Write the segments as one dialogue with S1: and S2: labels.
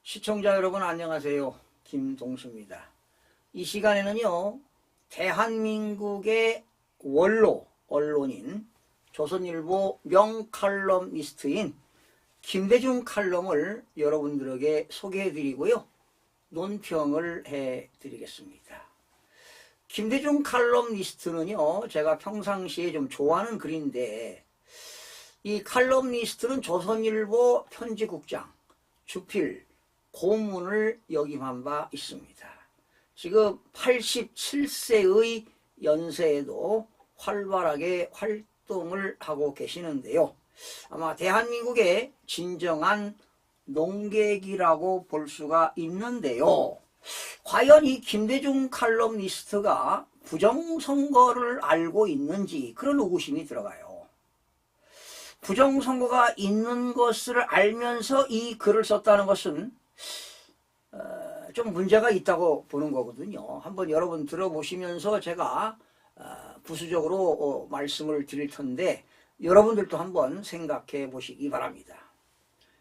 S1: 시청자 여러분 안녕하세요. 김동수입니다. 이 시간에는요, 대한민국의 원로 언론인 조선일보 명칼럼니스트인 김대중 칼럼을 여러분들에게 소개해드리고요, 논평을 해드리겠습니다. 김대중 칼럼니스트는요, 제가 평상시에 좀 좋아하는 글인데, 이 칼럼니스트는 조선일보 편집국장, 주필, 고문을 역임한 바 있습니다. 지금 87세의 연세에도 활발하게 활동을 하고 계시는데요. 아마 대한민국의 진정한 농객이라고 볼 수가 있는데요. 과연 이 김대중 칼럼니스트가 부정선거를 알고 있는지 그런 의구심이 들어가요. 부정선거가 있는 것을 알면서 이 글을 썼다는 것은 좀 문제가 있다고 보는 거거든요. 한번 여러분 들어보시면서 제가 부수적으로 말씀을 드릴 텐데 여러분들도 한번 생각해 보시기 바랍니다.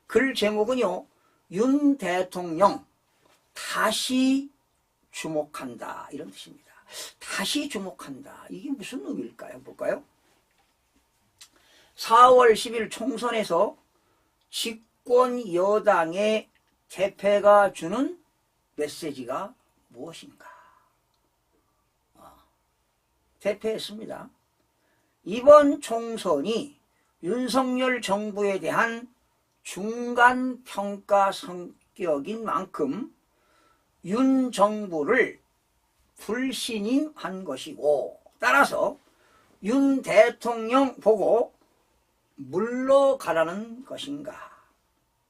S1: 글 제목은요, 윤 대통령 다시 주목한다, 이런 뜻입니다. 다시 주목한다, 이게 무슨 의미일까요? 볼까요? 4월 10일 총선에서 집권 여당의 대패가 주는 메시지가 무엇인가? 대패했습니다. 이번 총선이 윤석열 정부에 대한 중간평가 성격인 만큼 윤 정부를 불신임한 것이고, 따라서 윤 대통령 보고 물러가라는 것인가?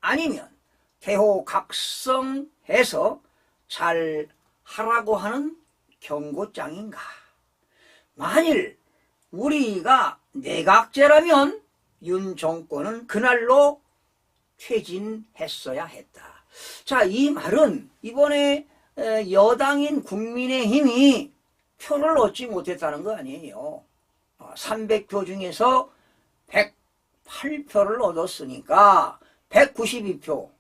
S1: 아니면 대호각성해서 잘 하라고 하는 경고장인가? 만일 우리가 내각제라면 윤 정권은 그날로 퇴진했어야 했다. 자, 이 말은 이번에 여당인 국민의힘이 표를 얻지 못했다는 거 아니에요. 300표 중에서 108표를 얻었으니까 192표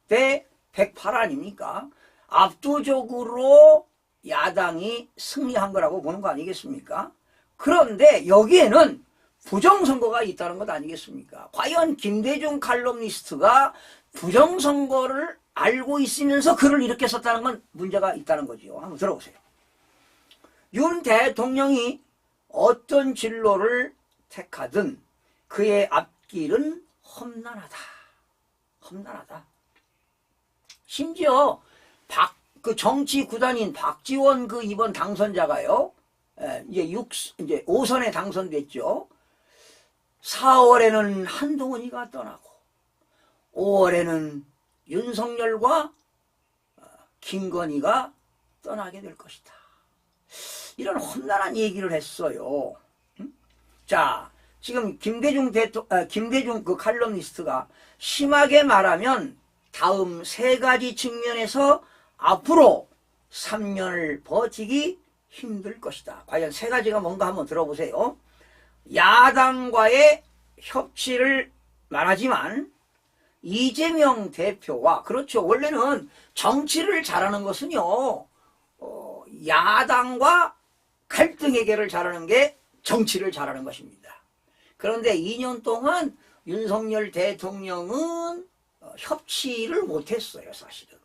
S1: 대 108 아닙니까? 압도적으로 야당이 승리한 거라고 보는 거 아니겠습니까? 그런데 여기에는 부정선거가 있다는 것 아니겠습니까? 과연 김대중 칼럼니스트가 부정선거를 알고 있으면서 글을 이렇게 썼다는 건 문제가 있다는 거지요. 한번 들어보세요. 윤 대통령이 어떤 진로를 택하든 그의 앞길은 험난하다. 험난하다. 심지어 그 정치 구단인 박지원 그 이번 당선자가요, 이제 5선에 당선됐죠. 4월에는 한동훈이가 떠나고 5월에는 윤석열과 김건희가 떠나게 될 것이다. 이런 험난한 얘기를 했어요. 자, 지금 김대중 그 칼럼니스트가 심하게 말하면 다음 세 가지 측면에서 앞으로 3년을 버티기 힘들 것이다. 과연 세 가지가 뭔가 한번 들어보세요. 야당과의 협치를 말하지만 이재명 대표와, 그렇죠, 원래는 정치를 잘하는 것은요, 야당과 갈등 해결을 잘하는 게 정치를 잘하는 것입니다. 그런데 2년 동안 윤석열 대통령은 협치를 못했어요, 사실은.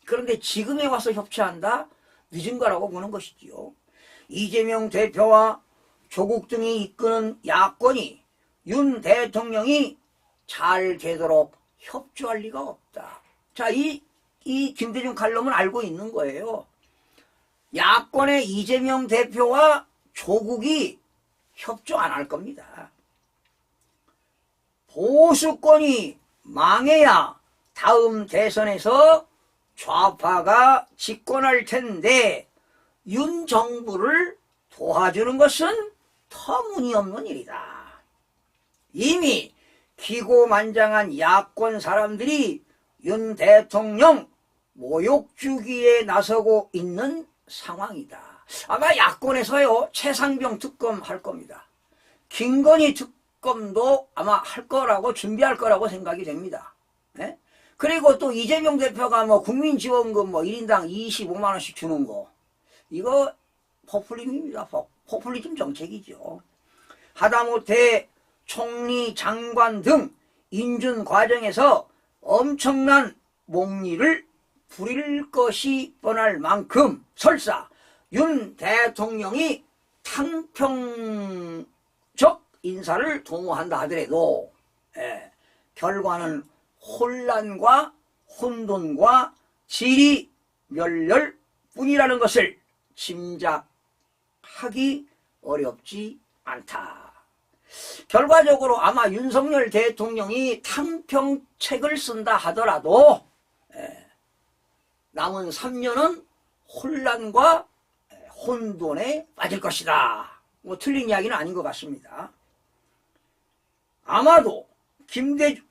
S1: 그런데 지금에 와서 협치한다? 늦은 거라고 보는 것이지요. 이재명 대표와 조국 등이 이끄는 야권이 윤 대통령이 잘 되도록 협조할 리가 없다. 자, 이 김대중 칼럼은 알고 있는 거예요. 야권의 이재명 대표와 조국이 협조 안 할 겁니다. 보수권이 망해야 다음 대선에서 좌파가 집권할 텐데 윤 정부를 도와주는 것은 터무니없는 일이다. 이미 기고만장한 야권 사람들이 윤 대통령 모욕 주기에 나서고 있는 상황이다. 아마 야권에서요, 최상병 특검 할 겁니다. 김건희 특검도 아마 할 거라고, 준비할 거라고 생각이 됩니다. 네? 그리고 또 이재명 대표가 뭐 국민지원금 뭐 1인당 25만 원씩 주는 거, 이거 포퓰리즘입니다. 포퓰리즘 정책이죠. 하다못해 총리, 장관 등 인준 과정에서 엄청난 몽리를 부릴 것이 뻔할 만큼 설사 윤 대통령이 탕평적 인사를 도모한다 하더라도 결과는 혼란과 혼돈과 지리멸렬 뿐이라는 것을 짐작하기 어렵지 않다. 결과적으로 아마 윤석열 대통령이 탕평책을 쓴다 하더라도 남은 3년은 혼란과 혼돈에 빠질 것이다. 뭐 틀린 이야기는 아닌 것 같습니다. 아마도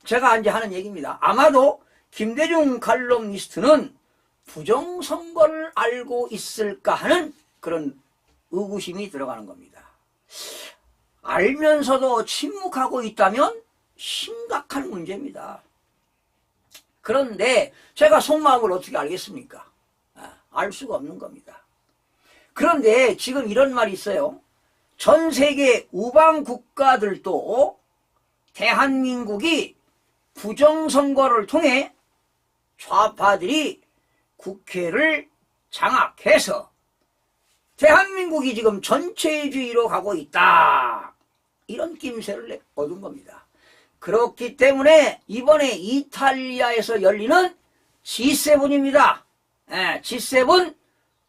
S1: 제가 이제 하는 얘기입니다. 아마도 김대중 칼럼니스트는 부정선거를 알고 있을까 하는 그런 의구심이 들어가는 겁니다. 알면서도 침묵하고 있다면 심각한 문제입니다. 그런데 제가 속마음을 어떻게 알겠습니까? 알 수가 없는 겁니다. 그런데 지금 이런 말이 있어요. 전 세계 우방 국가들도 대한민국이 부정선거를 통해 좌파들이 국회를 장악해서 대한민국이 지금 전체주의로 가고 있다. 이런 낌새를 얻은 겁니다. 그렇기 때문에 이번에 이탈리아에서 열리는 G7입니다. G7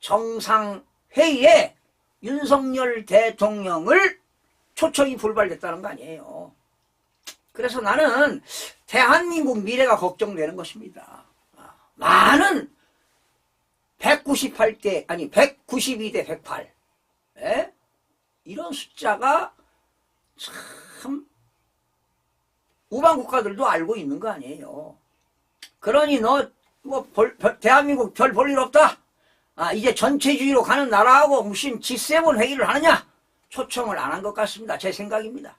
S1: 정상회의에 윤석열 대통령을 초청이 불발됐다는 거 아니에요. 그래서 나는 대한민국 미래가 걱정되는 것입니다. 많은 192대 108 이런 숫자가 참 우방 국가들도 알고 있는 거 아니에요. 그러니 너 뭐 대한민국 별 볼 일 없다. 이제 전체주의로 가는 나라하고 무슨 G7 회의를 하느냐? 초청을 안 한 것 같습니다. 제 생각입니다.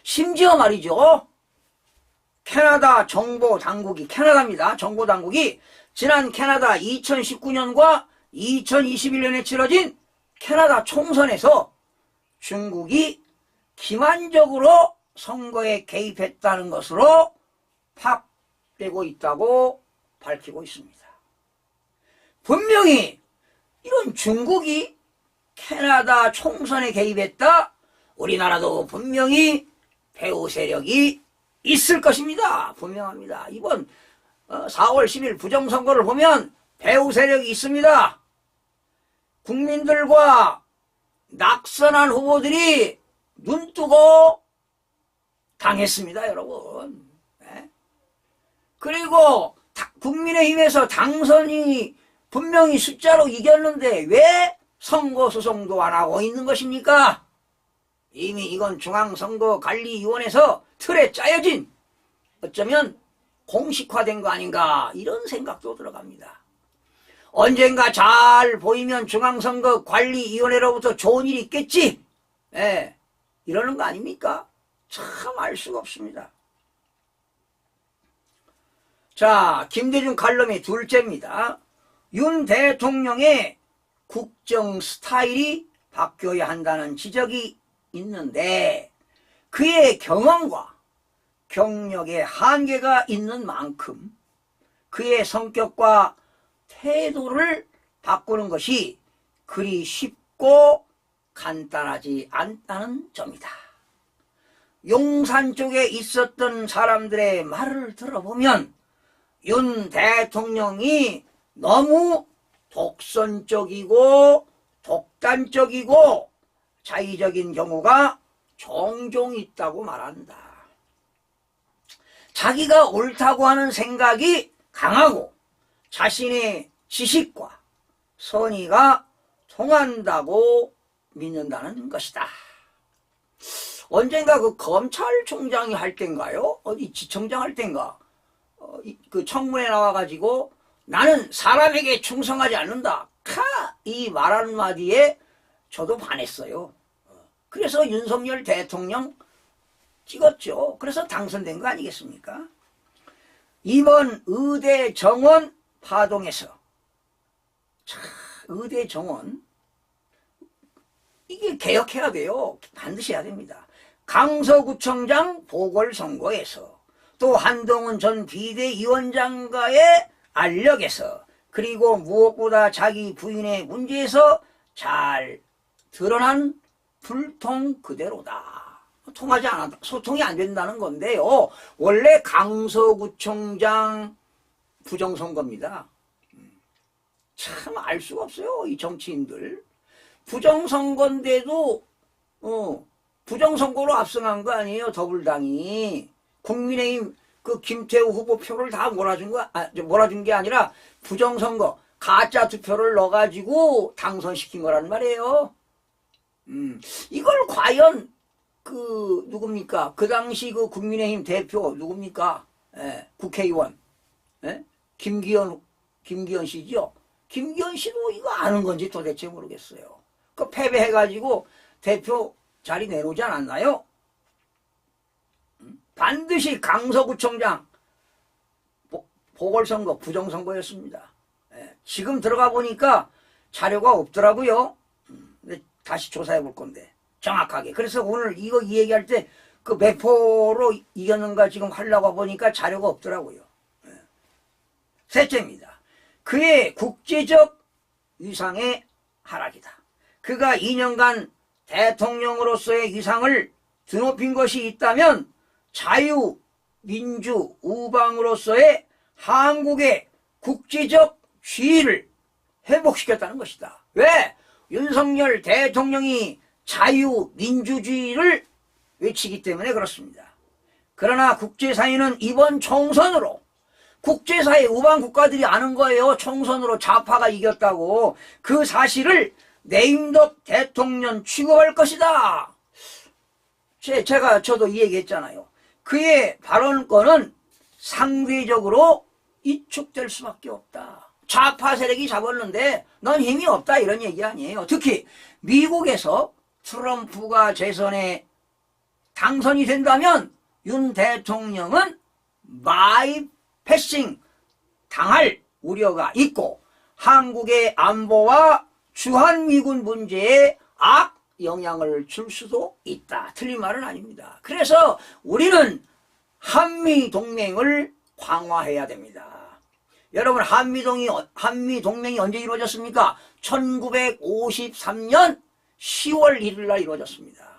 S1: 심지어 말이죠. 캐나다 정보당국이, 캐나다입니다. 정보당국이 지난 캐나다 2019년과 2021년에 치러진 캐나다 총선에서 중국이 기만적으로 선거에 개입했다는 것으로 파악되고 있다고 밝히고 있습니다. 분명히 이런 중국이 캐나다 총선에 개입했다? 우리나라도 분명히 배후 세력이 있을 것입니다. 분명합니다. 이번 4월 10일 부정선거를 보면 배후 세력이 있습니다. 국민들과 낙선한 후보들이 눈뜨고 당했습니다, 여러분. 그리고 국민의힘에서 당선이 분명히 숫자로 이겼는데 왜 선거소송도 안 하고 있는 것입니까? 이미 이건 중앙선거관리위원회에서 틀에 짜여진 어쩌면 공식화된 거 아닌가 이런 생각도 들어갑니다. 언젠가 잘 보이면 중앙선거관리위원회로부터 좋은 일이 있겠지. 이러는 거 아닙니까? 참 알 수가 없습니다. 자, 김대중 칼럼의 둘째입니다. 윤 대통령의 국정 스타일이 바뀌어야 한다는 지적이 있는데 그의 경험과 경력의 한계가 있는 만큼 그의 성격과 태도를 바꾸는 것이 그리 쉽고 간단하지 않다는 점이다. 용산 쪽에 있었던 사람들의 말을 들어보면 윤 대통령이 너무 독선적이고 독단적이고 자의적인 경우가 종종 있다고 말한다. 자기가 옳다고 하는 생각이 강하고 자신의 지식과 선의가 통한다고 믿는다는 것이다. 언젠가 그 검찰총장이 할 땐가요? 어디 지청장 할 땐가? 그 청문회 나와가지고 나는 사람에게 충성하지 않는다. 이 말 한마디에 저도 반했어요. 그래서 윤석열 대통령 찍었죠. 그래서 당선된 거 아니겠습니까? 이번 의대 정원 파동에서, 자, 의대 정원 이게 개혁해야 돼요. 반드시 해야 됩니다. 강서구청장 보궐선거에서, 또 한동훈 전 비대위원장과의 알력에서, 그리고 무엇보다 자기 부인의 문제에서 잘 드러난 불통 그대로다. 통하지 않았다. 소통이 안 된다는 건데요. 원래 강서구청장 부정선거입니다. 참 알 수가 없어요. 이 정치인들. 부정선거인데도 부정선거로 압승한 거 아니에요. 더불당이. 국민의힘 그 김태우 후보 표를 다 몰아준 게 아니라 부정선거, 가짜 투표를 넣어가지고 당선시킨 거란 말이에요. 이걸 과연 누굽니까? 그 당시 그 국민의힘 대표 누굽니까? 국회의원. 김기현 씨죠? 김기현 씨도 이거 아는 건지 도대체 모르겠어요. 그 패배해가지고 대표 자리 내놓지 않았나요? 반드시 강서구청장 보궐선거 부정선거였습니다. 지금 들어가 보니까 자료가 없더라고요. 근데 다시 조사해 볼 건데 정확하게. 그래서 오늘 이 얘기할 때 그 몇 표로 이겼는가 지금 하려고 보니까 자료가 없더라고요. 셋째입니다. 그의 국제적 위상의 하락이다. 그가 2년간 대통령으로서의 위상을 드높인 것이 있다면 자유, 민주, 우방으로서의 한국의 국제적 지위를 회복시켰다는 것이다. 왜? 윤석열 대통령이 자유, 민주주의를 외치기 때문에 그렇습니다. 그러나 국제사회는 이번 총선으로, 국제사회 우방 국가들이 아는 거예요. 총선으로 좌파가 이겼다고. 그 사실을 내임덕 대통령 취급할 것이다. 저도 이 얘기했잖아요. 그의 발언권은 상대적으로 이축될 수밖에 없다. 좌파 세력이 잡았는데 넌 힘이 없다 이런 얘기 아니에요. 특히 미국에서 트럼프가 재선에 당선이 된다면 윤 대통령은 마이패싱 당할 우려가 있고 한국의 안보와 주한미군 문제에 악 영향을 줄 수도 있다. 틀린 말은 아닙니다. 그래서 우리는 한미동맹을 강화해야 됩니다. 여러분, 한미동맹이 언제 이루어졌습니까? 1953년 10월 1일 날 이루어졌습니다.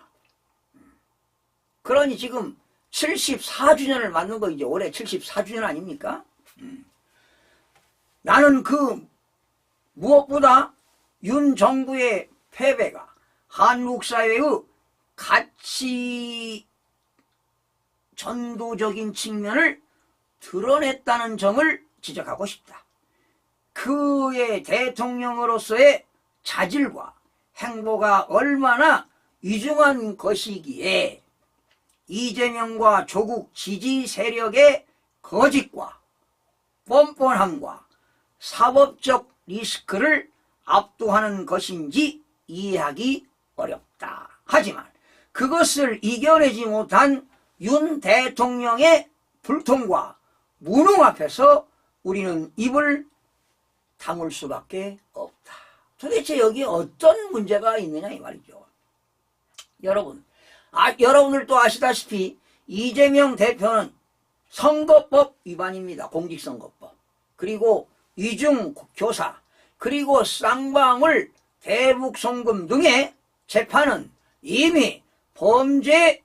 S1: 그러니 지금 74주년을 맞는 거 이제 올해 74주년 아닙니까? 나는 무엇보다 윤 정부의 패배가 한국 사회의 가치 전도적인 측면을 드러냈다는 점을 지적하고 싶다. 그의 대통령으로서의 자질과 행보가 얼마나 위중한 것이기에 이재명과 조국 지지 세력의 거짓과 뻔뻔함과 사법적 리스크를 압도하는 것인지 이해하기 어렵다. 하지만 그것을 이겨내지 못한 윤 대통령의 불통과 무능 앞에서 우리는 입을 다물 수밖에 없다. 도대체 여기에 어떤 문제가 있느냐 이 말이죠. 여러분들도 아시다시피 이재명 대표는 선거법 위반입니다. 공직선거법. 그리고 이중교사, 그리고 쌍방울, 대북송금 등의 재판은 이미 범죄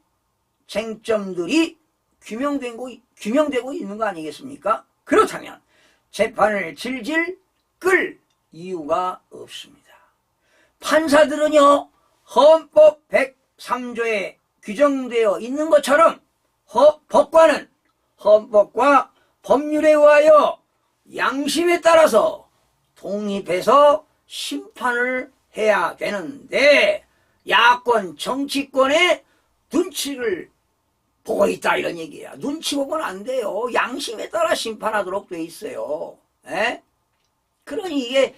S1: 쟁점들이 규명되고 있는 거 아니겠습니까? 그렇다면 재판을 질질 끌 이유가 없습니다. 판사들은요, 헌법 103조에 규정되어 있는 것처럼 법관은 헌법과 법률에 의하여 양심에 따라서 독립해서 심판을 해야 되는데 야권 정치권의 눈치를 보고 있다 이런 얘기야. 눈치 보고는 안 돼요. 양심에 따라 심판하도록 돼 있어요. 그러니 이게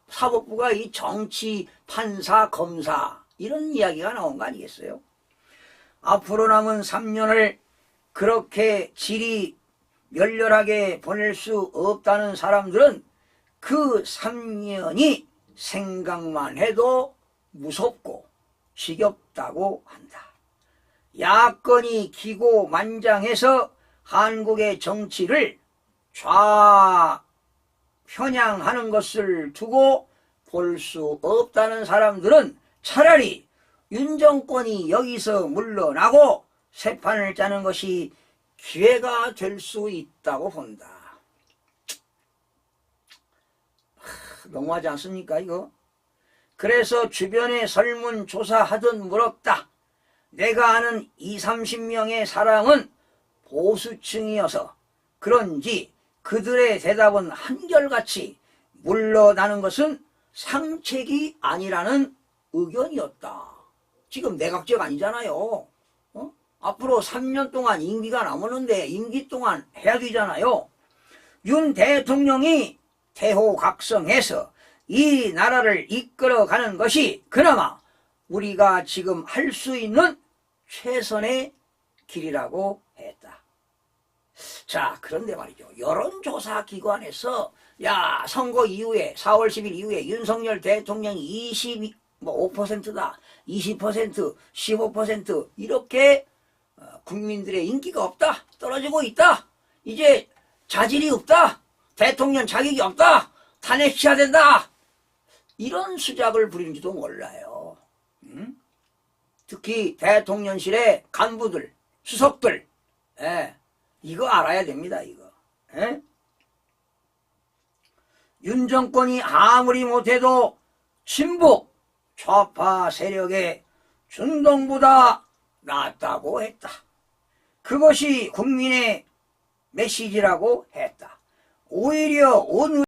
S1: 사법부가 이 정치, 판사, 검사 이런 이야기가 나온 거 아니겠어요? 앞으로 남은 3년을 그렇게 질이 멸렬하게 보낼 수 없다는 사람들은 그 3년이 생각만 해도 무섭고 지겹다고 한다. 야권이 기고만장해서 한국의 정치를 좌편향하는 것을 두고 볼 수 없다는 사람들은 차라리 윤 정권이 여기서 물러나고 새 판을 짜는 것이 기회가 될 수 있다고 본다. 너무하지 않습니까 이거? 그래서 주변에 설문조사하듯 물었다. 내가 아는 20, 30명의 사람은 보수층이어서 그런지 그들의 대답은 한결같이 물러나는 것은 상책이 아니라는 의견이었다. 지금 내각제가 아니잖아요. 앞으로 3년 동안 임기가 남았는데 임기 동안 해야 되잖아요. 윤 대통령이 대호각성해서 이 나라를 이끌어가는 것이 그나마 우리가 지금 할 수 있는 최선의 길이라고 했다. 자, 그런데 말이죠. 여론조사 기관에서 선거 이후에 4월 10일 이후에 윤석열 대통령이 25%다, 20%, 15% 이렇게 국민들의 인기가 없다, 떨어지고 있다, 이제 자질이 없다, 대통령 자격이 없다, 탄핵해야 된다, 이런 수작을 부리는지도 몰라요. 특히 대통령실의 간부들, 수석들, 이거 알아야 됩니다. 이거. 윤 정권이 아무리 못해도 친북 좌파 세력의 중동보다 낫다고 했다. 그것이 국민의 메시지라고 했다. 오히려 오늘